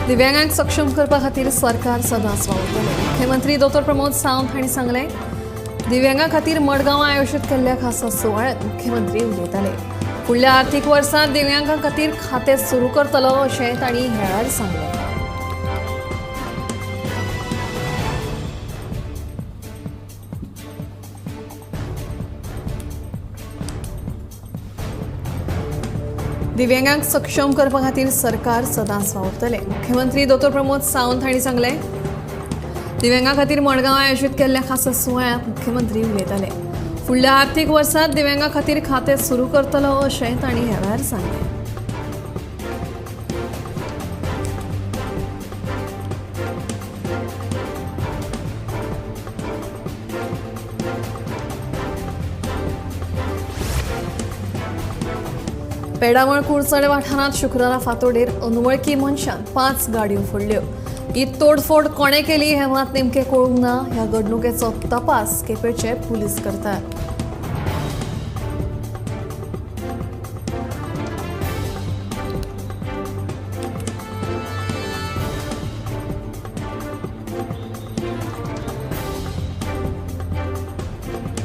दिव्यांगांक सक्षम करपा खातीर सरकार सदांच वावुरतलें. मुख्यमंत्री डॉ प्रमोद सावंत हांणी सांगलें. दिव्यांगां खातीर मडगांवां आयोजीत केल्ल्या खासा सुवाळ्यांत मुख्यमंत्री उलयताले. फुडल्या आर्थीक वर्सांत दिव्यांगां खातीर खातें सुरू करतलो अशें तांणी ह्या वेळार सांगलें. दिव्यांगांक सक्षम करपा खातीर सरकार सदांच वावुरतलें. मुख्यमंत्री डॉ प्रमोद सावंत हांणी सांगलें. दिव्यांगां खातीर मडगांवां आयोजीत केल्ल्या खासा सुवाळ्यांत मुख्यमंत्री उलयताले. फुडल्या आर्थीक वर्सांत दिव्यांगां खातीर खातें सुरू करतलो अशें तांणी ह्या वेळार सांगलें. पेडामळ कुडचडे वाठारांत शुक्रारा फांतोडेर अनवळखी मनशान 5 गाडयो फोडल्यो. ही तोडफोड कोणे केली हें मात नेमकें कळूंक ना. ह्या घडणुकेचो तपास केपेंचे पुलीस करतात.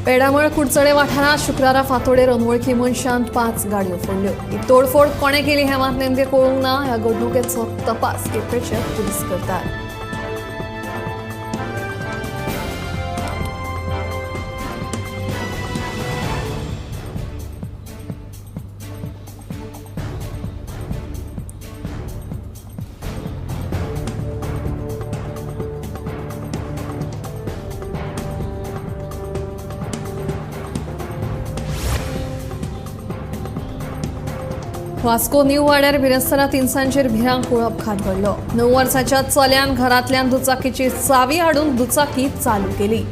पेडामळ कुडचडे वाठारांत शुक्रारा फांतोडेर अनवळखी मनशान 5 गाडयो फोडल्यो. ही तोडफोड कोणे केली हें मात नेमकें कळूंक ना. ह्या घडणुकेचो तपास केपेंचे पुलीस करतात. वास्को न्यू वाड्यार बिरेस्तारा तिनसांचेर भिरांकूळ अपघात घडलो. 9 वर्साच्या चल्यान घरांतल्यान दुचाकीची चावी हाडून दुचाकी चालू केली.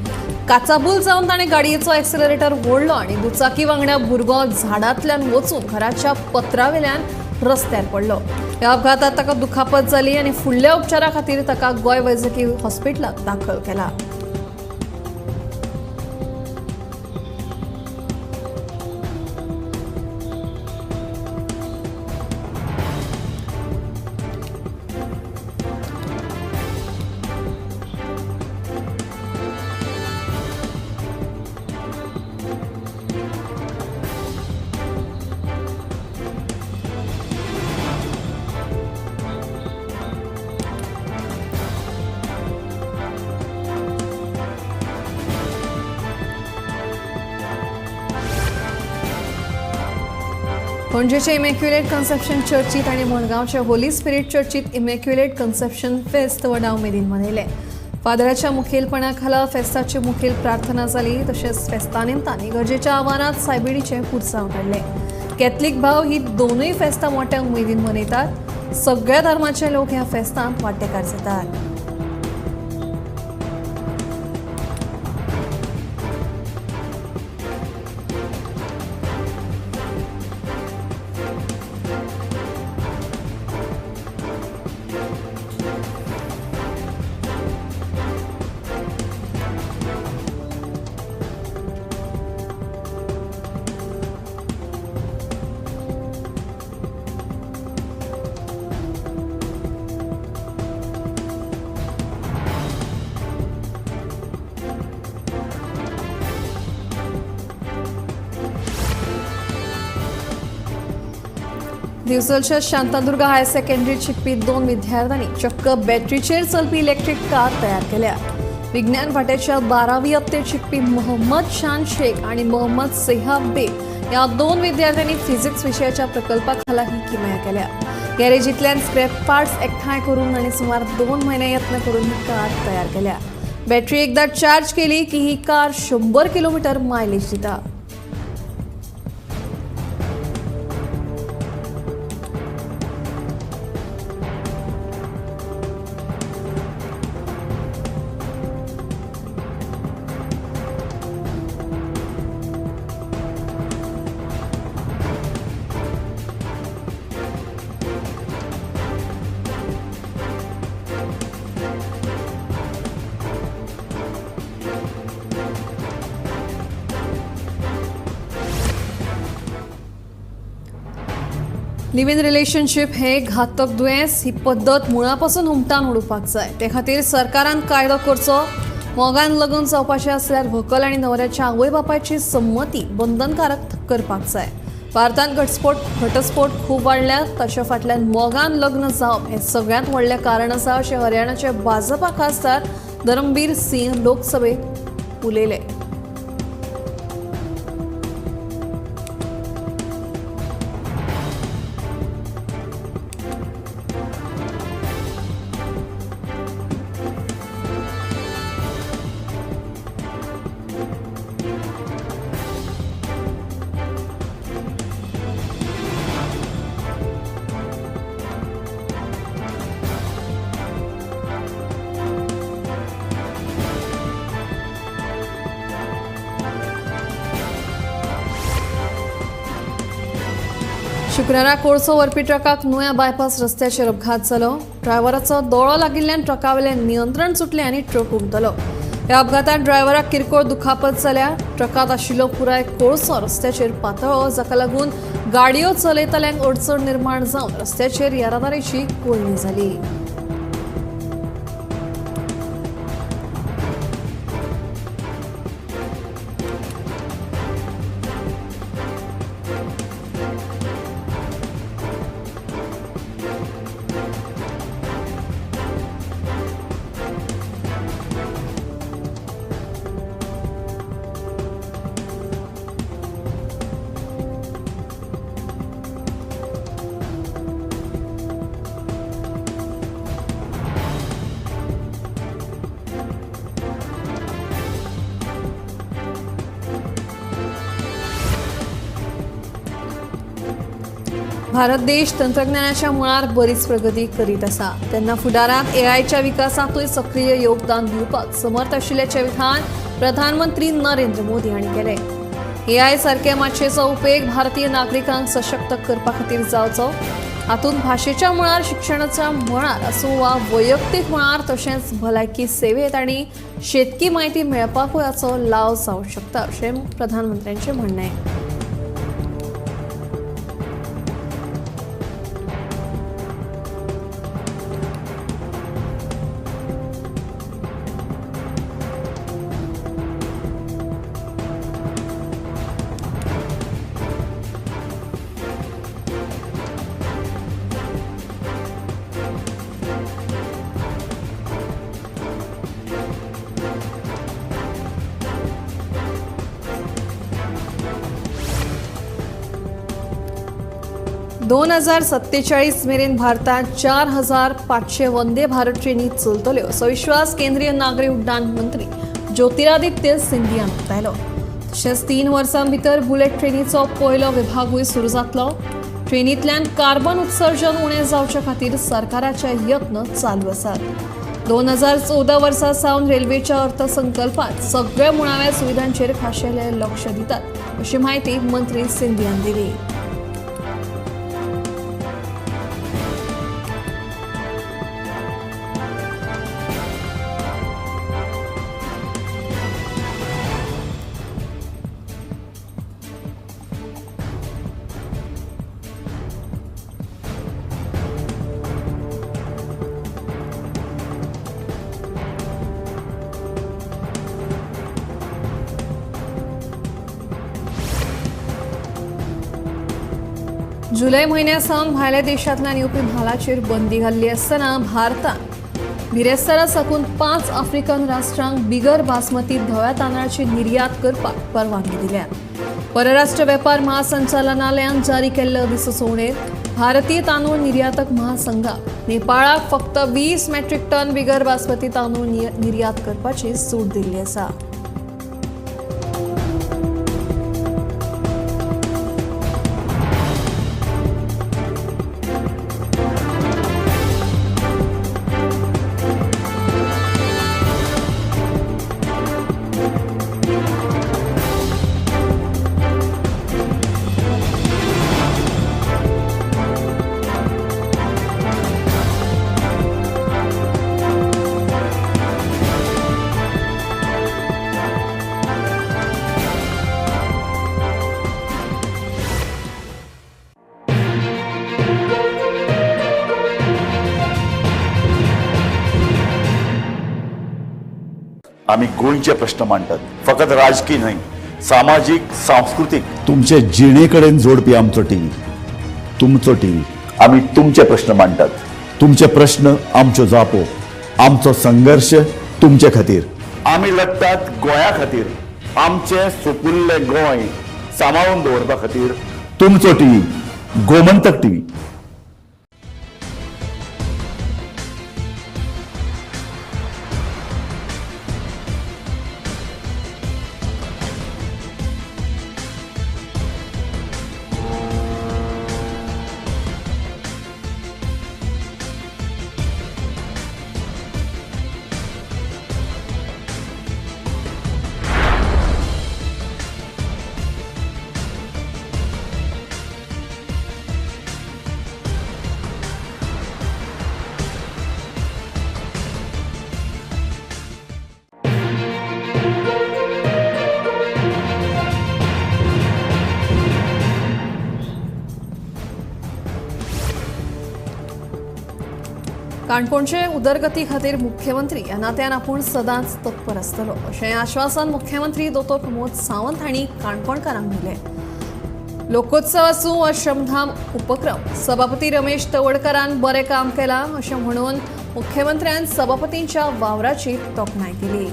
काचाबूल जावन ताणें गाडयेचो एक्सेलरेटर ओडलो आनी दुचाकी वांगडा भुरगो झाडांतल्यान वचून घराच्या पत्रावेल्यान रस्त्यार पडलो. ह्या अपघातांत ताका दुखापत जाली आनी फुडल्या उपचारा खातीर ताका गोंय वैजकी हॉस्पिटलांत दाखल केला. पणजेच्या इमॅक्युलेट कन्सेप्शन चर्चीत आणि मडगावच्या होली स्पिरिट चर्चीत इमॅक्युलेट कन्सेप्शन फेस्त व्हडा उमेदीन मनयलें. फादराच्या मुखेलपणा खाला फेस्ताची मुखेल प्रार्थना जाली. तशेंच फेस्ता निमतान इगर्जेच्या आव्हानांत सायबिणीचें पुरसांव काडलें. कॅथलीक भाव ही दोनूय फेस्तां मोठ्या उमेदीन मनयतात. सगळ्या धर्माचे लोक ह्या फेस्तांत वांटेकार जातात. दिवचलच्या शांतादुर्गा हायर सेकंडरीत शिकपी 2 विद्यार्थ्यांनी चक्क बॅटरीचेर चलपी इलेक्ट्रीक कार तयार केल्या. विज्ञान फाट्याच्या 12वी यत्तेत शिकपी मोहम्मद शान शेख आणि मोहम्मद सेहाब बेग ह्या 2 विद्यार्थ्यांनी फिजिक्स विशयाच्या प्रकल्पाखाला ही किमया केल्या. गॅरेजींतल्यान स्क्रॅप पार्ट्स एकठांय करून आणि सुमार 2 महिने यत्न करून ही कार तयार केल्या. बॅटरी एकदा चार्ज केली की ही कार 100 किलोमीटर मायलेज दिता. लिव्ह इन रिलेशनशिप हे घातक दुयेंस ही पद्दत मुळापासून हुमटान उडोवपाक जाय. ते खातीर सरकारान कायदो करचो. मोगान लग्न जावपाचें आसल्यार व्हंकल आनी न्हवऱ्याच्या आवय बापायची संमती बंधनकारक करपाक जाय. भारतांत घटस्फोट खूब वाडल्यात. तशें फाटल्यान मोगान लग्न जावप हें सगळ्यांत व्हडलें कारण आसा अशें हरियाणाचे भाजपा खासदार धर्मबीर सिंह लोकसभेत उलयले. शुक्रारा कोळसो व्हरपी ट्रकाक नुया बायपास रस्त्याचेर अपघात जालो. ड्रायव्हराचो दोळो लागिल्ल्यान ट्रकावेलें नियंत्रण सुटलें आनी ट्रक उमटलो. ह्या अपघातांत ड्रायव्हराक किरकोळ दुखापत जाल्या. ट्रकांत आशिल्लो पुराय कोळसो रस्त्याचेर पातळ्ळो, जाका लागून गाडयो चलयतल्यांक अडचण निर्माण जावन रस्त्याचेर येरादारीची कोळणी जाली. भारत देश तंत्रज्ञानाच्या मुळार बरीच प्रगती करीत आसा. तेन्ना फुडारांत एआयच्या विकासांतूय सक्रिय योगदान दिवपाक समर्थ आशिल्ल्याचें विधान प्रधानमंत्री नरेंद्र मोदी हांणी केलें. एआय सारके माचयेचो उपेग भारतीय नागरिकांक सशक्त करपा खातीर जावचो. हातूंत भाशेच्या मळार, शिक्षणाच्या मळार आसूं वा वैयक्तीक मळार, तशेंच भलायकी सेवेत आनी शेतकी म्हायती मेळपाकूय हाचो लाव जावंक शकता अशें प्रधानमंत्र्यांचें म्हणणें. 2047 मेरेन भारतात 4500 वंदे भारत ट्रेनी चलतल्यो असो विश्वास केंद्रीय नागरी उड्डाण मंत्री ज्योतिरादित्य सिंधियान उक्तायलो. तशेंच 3 वर्सां भितर बुलेट ट्रेनीचो पयलो विभागूय सुरू जातलो. ट्रेनींतल्यान कार्बन उत्सर्जन उणें जावचे खातीर सरकाराचे यत्न चालू आसात. 2014 वर्सा सावन रेल्वेच्या अर्थसंकल्पात सगळ्या मुळाव्या सुविधांचेर खाशेले लक्ष दितात अशी माहिती मंत्री सिंधियान दिली. जुलै म्हयन्यासावन भायल्या देशांतल्यान येवपी म्हालाचेर बंदी घाल्ली आसतना भारतान बिरेस्तारा साकून 5 आफ्रिकन राष्ट्रांक बिगर बासमती धव्या तांदळाची निर्यात करपाक परवानगी दिल्या. परराष्ट्र वेपार महासंचालनालयान जारी केल्ले अधिसुचोवणेर भारतीय तांदूळ निर्यातक महासंघाक नेपाळाक फक्त 20 मेट्रिक टन बिगर बासमती तांदूळ निर्यात करपाची सूट दिल्ली आसा. आम्ही गोंयचे प्रश्न मांडटात, फकत राजकीय न्हय, सामाजीक सांस्कृतिक. तुमचे जिणेकडेन जोडपी आमचो टीव्ही, तुमचो टीव्ही. आम्ही तुमचे प्रश्न मांडटात. तुमचे प्रश्न आमच्यो जापो, आमचो संघर्ष तुमचे खातीर. आम्ही लढटात गोंया खातीर, आमचे सोपुल्ले गोंय सांबाळून दवरपा खातीर. तुमचो टीव्ही, गोमंतक टीव्ही. काणकोणचे उदरगती खातीर मुख्यमंत्री ह्या नात्यान आपूण सदांच तत्पर आसतलो अशें आश्वासन मुख्यमंत्री दोतोर प्रमोद सावंत हांणी काणकोणकारांक दिलें. लोकोत्सव आसूं वा श्रमधाम उपक्रम सभापती रमेश तवडकरान बरें काम केलां अशें म्हणून मुख्यमंत्र्यान सभापतींच्या वावराची तोखणाय केली.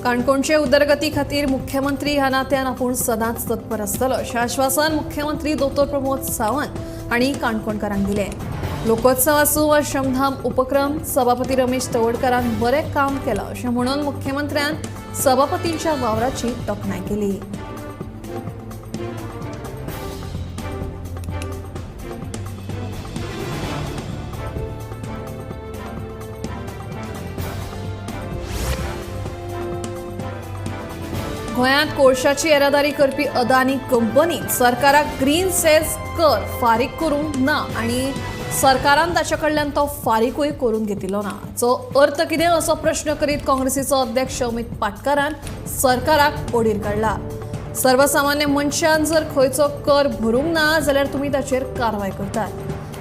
काणकोणचे उदरगती खातीर मुख्यमंत्री ह्या नात्यान आपूण सदांच तत्पर आसतलो अशें आश्वासन मुख्यमंत्री दोतोर प्रमोद सावंत हांणी काणकोणकारांक दिलें. लोकोत्सव आसूं वा श्रमधाम उपक्रम सभापती रमेश तवडकरान बरें काम केलां अशें म्हणून मुख्यमंत्र्यान सभापतींच्या वावराची तोखणाय केली. गोंयांत कोळशाची येरादारी करपी अदानी कंपनीन सरकाराक ग्रीन सेस कर फारीक करूंक ना आनी सरकारान ताचे कडल्यान तो फारीकूय करून घेतिल्लो ना. हाचो अर्थ कितें असो प्रश्न करीत काँग्रेसीचो अध्यक्ष अमित पाटकारान सरकाराक ओडीर काडला. सर्वसामान्य मनशान जर खंयचो कर भरूंक ना जाल्यार तुमी ताचेर कारवाय करतात,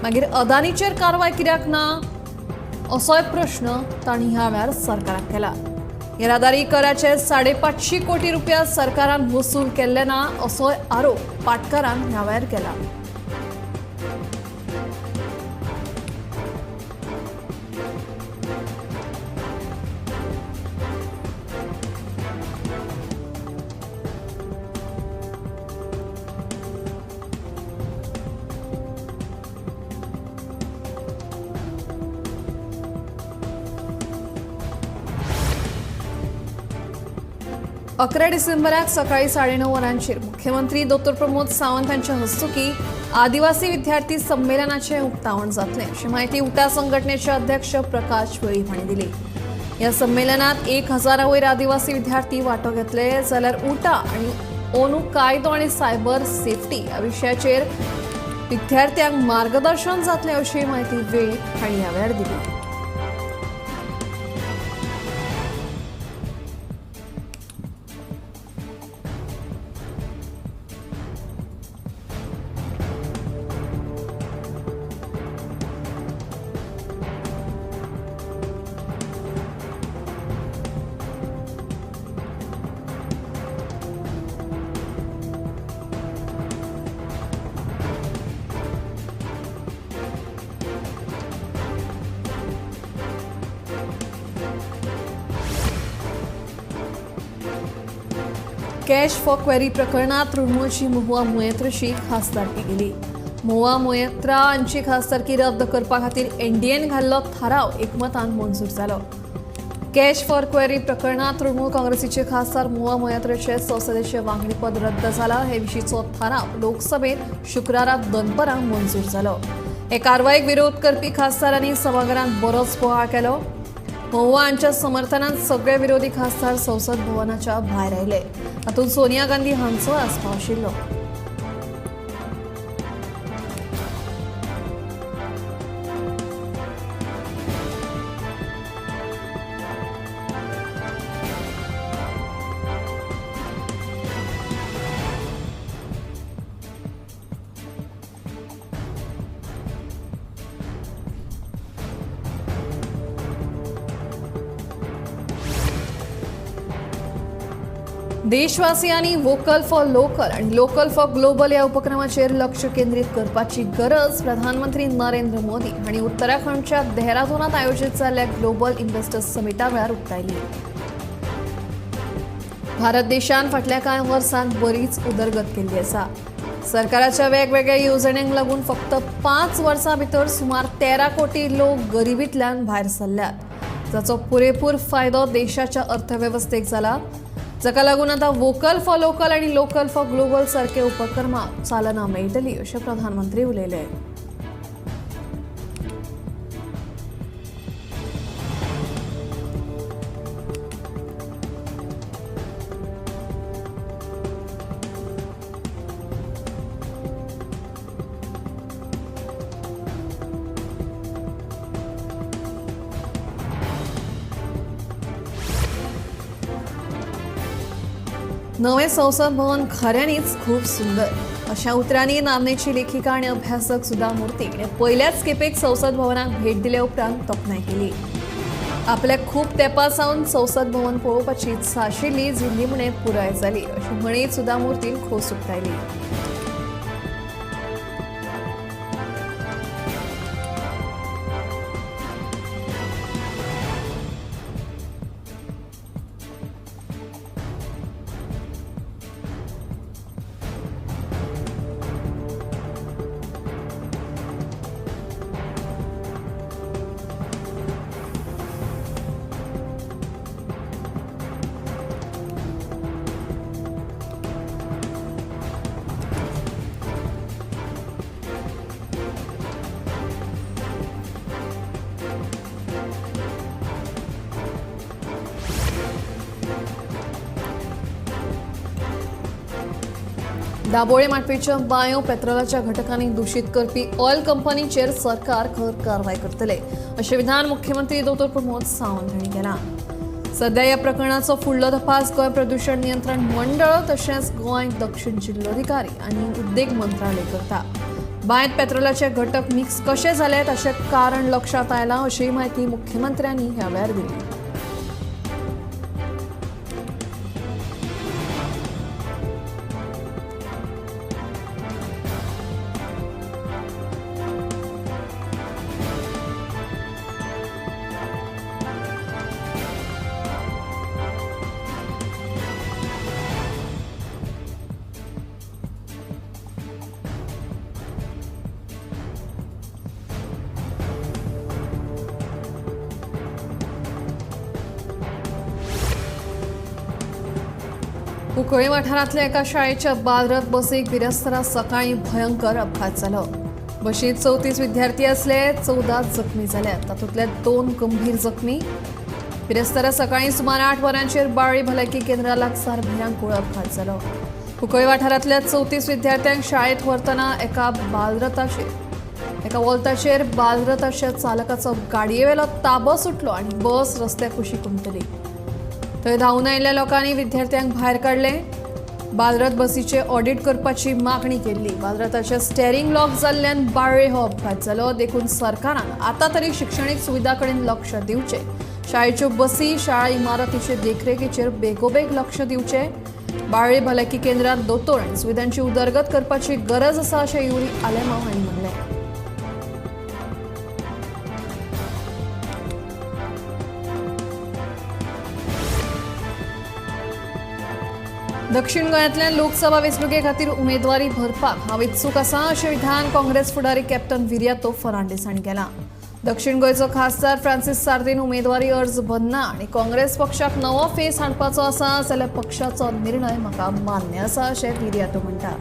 मागीर अदानीचेर कारवाय कित्याक ना असोय प्रश्न तांणी ह्या वेळार सरकाराक केला. येरादारी कराचे 550 कोटी रुपया सरकारान वसूल केल्ले ना असोय आरोप पाटकारान ह्या वेळार केला. डिसेंबराक सकाळी 9:30 वरांचेर मुख्यमंत्री दोतोर प्रमोद सावंत हांच्या हस्तुकी आदिवासी विद्यार्थी संमेलनाचे उक्तावण जातले अशी माहिती उटा संघटनेचे अध्यक्ष प्रकाश वेळीप हांणी दिली. ह्या संमेलनात 1000 वयर आदिवासी विद्यार्थी वांटो घेतले जाल्यार उटा आनी ओनू कायदो आनी सायबर सेफ्टी ह्या विशयाचेर विद्यार्थ्यांक मार्गदर्शन जातले अशी माहिती वेळीप हांणी ह्या वेळार दिली. कॅश फॉर क्वेरी प्रकरणात तृणमूलची महुआ मोएत्राची खासदारकी गेली. महुआ मोएत्रा हांची खासदारकी रद्द करपा खातीर एनडीएन घाल्लो थाराव एकमतान मंजूर जालो. कॅश फॉर क्वेरी प्रकरणात तृणमूल काँग्रेसीचे खासदार महुआ मोएत्राचे संसदेचे वांगडीपद रद्द जाला हे विशींचो थाराव लोकसभेत शुक्राराक दनपारां मंजूर जालो. हे कारवायेक विरोध करपी खासदारांनी सभाघरांत बरोच बोवाळ केलो. महुआ हांच्या समर्थनांत सगळे विरोधी खासदार संसद भवनाच्या भायर आयले. हातूंत सोनिया गांधी हांचो आस्पाव आशिल्लो. देशवासियांनी वोकल फॉर लोकल आणि लोकल फॉर ग्लोबल या उपक्रमाचेर लक्ष केंद्रित करपाची गरज प्रधानमंत्री नरेंद्र मोदी हांणी उत्तराखंडच्या देहरादूनात आयोजित जाल्ल्या ग्लोबल इन्व्हेस्टर्स समिटा वेळार उक्तायली. भारत देशान फाटल्या कांय वर्सांत बरीच उदरगत केल्ली आसा. सरकाराच्या वेगवेगळ्या येवजण्यांक लागून फक्त 5 वर्सां भितर सुमार 13 कोटी लोक गरिबींतल्यान भायर सरल्यात, जाचो पुरेपूर फायदो देशाच्या अर्थवेवस्थेक जाला, जाका लागून आता वोकल फॉर लोकल आणि लोकल फॉर ग्लोबल सारखे उपक्रमाक चालना मेळटली अशें प्रधानमंत्री उलयले. नवे संसद भवन खऱ्यांनीच खूप सुंदर अशा उतरांनी नामनेची लेखिका आणि अभ्यासक सुधा मूर्ती हिणे पहिल्याच खेपेक संसद भवनाक भेट दिल्या उपरांत तोखणाय केली. आपल्या खूप तेंपासावन संसद भवन पळोवपाची इत्सा आशिल्ली जी निमणे पुराय जाली अशी म्हणीत सुधा मूर्तीन खोस उक्तायली. दाबोळे माटपेच्या बायो पेट्रोलाच्या घटकांनी दूषित करपी ऑयल कंपनीचेर सरकार खर कारवाय करतले अशें विधान मुख्यमंत्री डॉ प्रमोद सावंत हांणी केलां. सध्या ह्या प्रकरणाचो फुडलो तपास गोंय प्रदूषण नियंत्रण मंडळ तशेंच गोंय दक्षिण जिल्लोधिकारी आनी उद्देग मंत्रालय करता. बायत पेट्रोलाचे घटक मिक्स कशे जाले ताचें कारण लक्षात आयलां अशी माहिती मुख्यमंत्र्यांनी ह्या वेळार दिली. कुंकळी वाठारांतल्या एका शाळेच्या बालरथ बसीक बिरेस्तारा सकाळीं भयंकर अपघात जालो. बशींत 34 विद्यार्थी आसले, 14 जखमी जाल्यात, तातूंतले 2 गंभीर जखमी. बिरेस्तारा सकाळीं सुमार 8 वरांचेर बाळ्ळी भलायकी केंद्रा लागसार भिरांकूळ अपघात जालो. कुंकळी वाठारांतल्या 34 विद्यार्थ्यांक शाळेत व्हरतना एका वॉल्ताचेर बालरथाच्या चालकाचो गाडयेवेलो ताबो सुटलो आनी बस रस्त्याक कुशी घुमटली. थंय धांवन आयिल्ल्या लोकांनी विद्यार्थ्यांक भायर काडले. बालरथ बसीचे ऑडिट करपाची मागणी केल्ली. बालरथाचे स्टेरिंग लॉक जाल्ल्यान बाळ्ळे हो अपघात जालो. देखून सरकारान आतां तरी शिक्षणीक सुविधा कडेन लक्ष दिवचें. शाळेच्यो बसी, शाळा इमारतीचे देखरेखीचेर बेगोबेग लक्ष दिवचें. बाळ्ळी भलायकी केंद्रांत दोतोर आनी सुविधांची उदरगत करपाची गरज आसा अशें युरी आलेमांव हांणी म्हणलें. दक्षिण गोंयांतल्यान लोकसभा वेंचणुके खातीर उमेदवारी भरपाक हांव इत्सूक आसां अशें विधान काँग्रेस फुडारी कॅप्टन विर्यातो फर्नांडीस हांणी केलां. दक्षिण गोंयचो खासदार फ्रांसीस सार्दीन उमेदवारी अर्ज भरना आनी काँग्रेस पक्षाक नवो फेस हाडपाचो आसा जाल्यार पक्षाचो निर्णय म्हाका मान्य आसा अशें विर्यातो म्हणटा.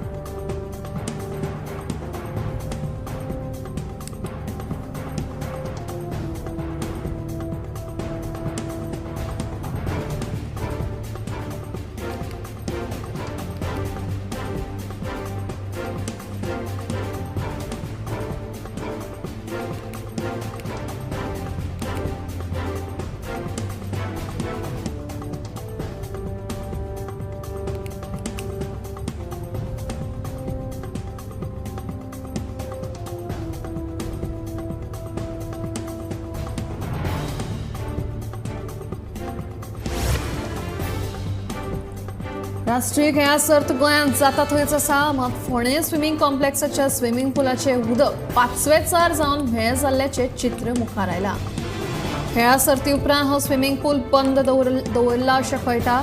राष्ट्रीय खेळा सर्त गोंयांत जाता थंयच आसा, मात फोंडे स्विमींग कॉम्प्लेक्साच्या स्विमींग पूलाचे उदक 5वे चार जावन भेळ जाल्ल्याचे चित्र मुखार आयला. खेळा सर्ती उपरांत हो स्विमींग पूल बंद दवरला अशें कळटा.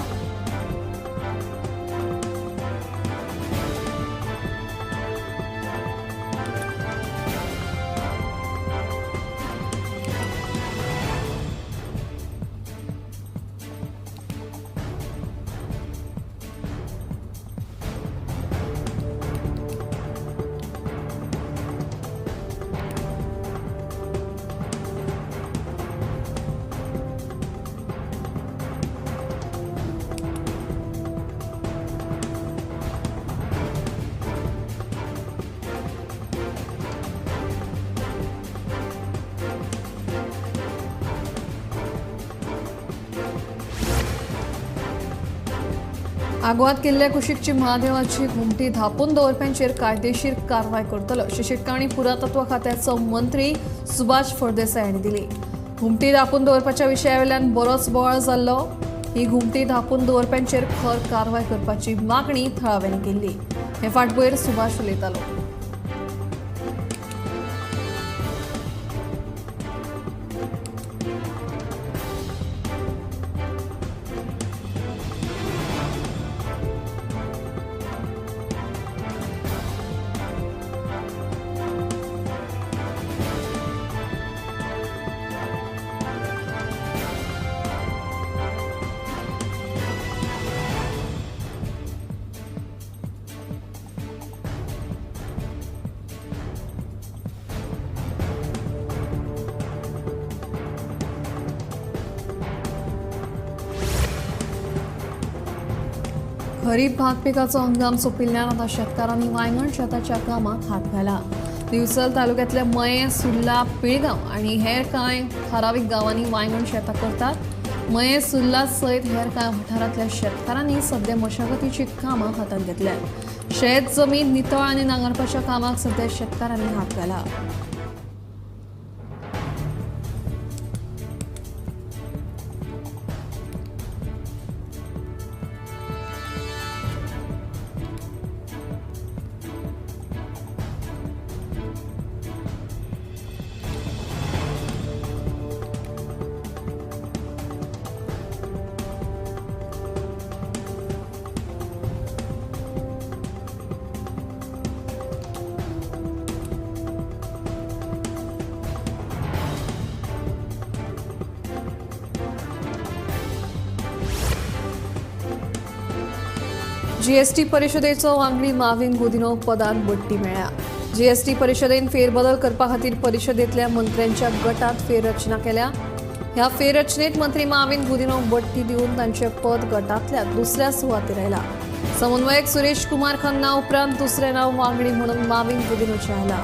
आग्वाद केल्ल्या कुशीकची महादेवाची घुमटी धापून दवरप्यांचेर कायदेशीर कारवाय करतलो अशी शिटकावणी पुरातत्व खात्याचो मंत्री सुभाष फळदेसाय हांणी दिली. घुमटी धापून दवरपाच्या विशयावेल्यान बरोच बोवाळ जाल्लो. ही घुमटी धापून दवरप्यांचेर खर कारवाय करपाची मागणी थळाव्यांनी केल्ली. हे फाटभुंयेर सुभाष उलयतालो. खरीप भात पिकाचो हंगाम सोंपिल्ल्यान आतां शेतकारांनी वांयगण शेताच्या कामाक हात घाला. दिवचल तालुक्यांतल्या मये, सुर्ला, पिळगांव आनी हेर कांय थारावीक गांवांनी वांयगण शेतां करतात. मये, सुर्ला सयत हेर कांय वाठारांतल्या शेतकारांनी सध्या मशागतीची कामां हातांत घेतल्यात. शेत जमीन नितळ आनी नांगरपाच्या कामाक सध्या शेतकारांनी हात घाला. जीएसटी परिशदेचो वांगडी माविन गुदिनो पदाक बडटी मेळ्ळ्या. जीएसटी परिशदेन फेरबदल करपा खातीर परिशदेंतल्या मंत्र्यांच्या गटात फेररचना केल्या. ह्या फेररचनेत मंत्री माविन गुदिनो बडटी दिवन तांचें पद गटांतल्या दुसऱ्या सुवातेर आयला. समन्वयक सुरेश कुमार खन्ना उपरांत दुसरें नांव वांगडी म्हणून माविन गुदिनोचें आयला.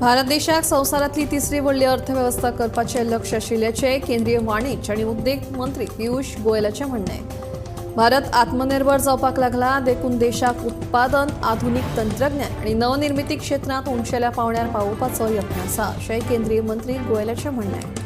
भारत देशाक संवसारांतली तिसरी व्हडली अर्थवेवस्था करपाचें लक्ष आशिल्ल्याचें केंद्रीय वाणिज्य आनी उद्देग मंत्री पियुष गोयलाचें म्हणणें. भारत आत्मनिर्भर जावपाक लागला, देखून देशाक उत्पादन, आधुनीक तंत्रज्ञान आनी नवनिर्मिती क्षेत्रांत उंचेल्या पांवड्यार पावोवपाचो यत्न आसा अशेंय केंद्रीय मंत्री गोयलाचें म्हणणें.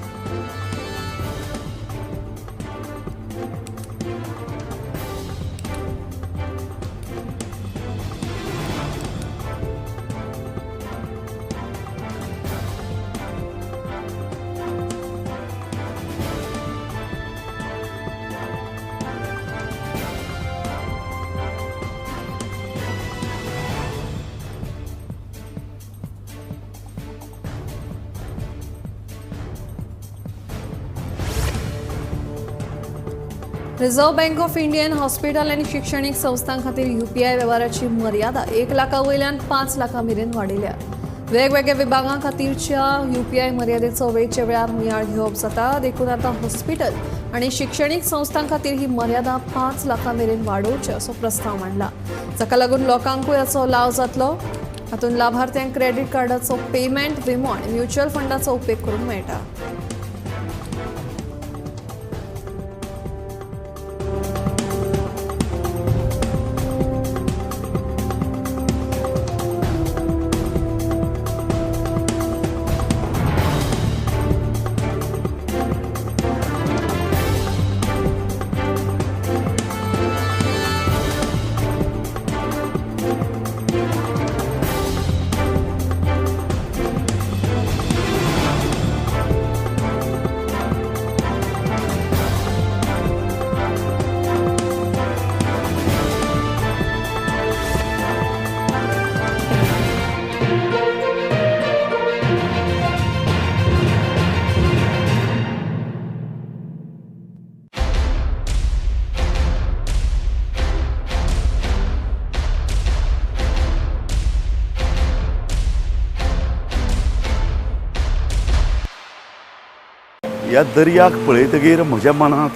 Reserve bank of Indian hospital आनी शिक्षणीक संस्थां खातीर UPI वेव्हाराची मर्यादा 1 लाखा वयल्यान 5 लाखां मेरेन वाडयल्या. वेगवेगळ्या विभागां खातीरच्या UPI मर्यादेचो वेळचे वेळार नियाळ घेवप जाता. देखून आतां हॉस्पिटल आनी शिक्षणीक संस्थां खातीर ही मर्यादा 5 लाखां मेरेन वाडोवची असो प्रस्ताव मांडला. जाका लागून लोकांकूय हाचो लाव जातलो. हातूंत लाभार्थ्यांक क्रेडीट कार्डाचो पेमेंट, विमो आनी म्युच्युअल फंडाचो उपेग करूंक मेळटा. ह्या दर्याक पळयतकीर म्हज्या मनांत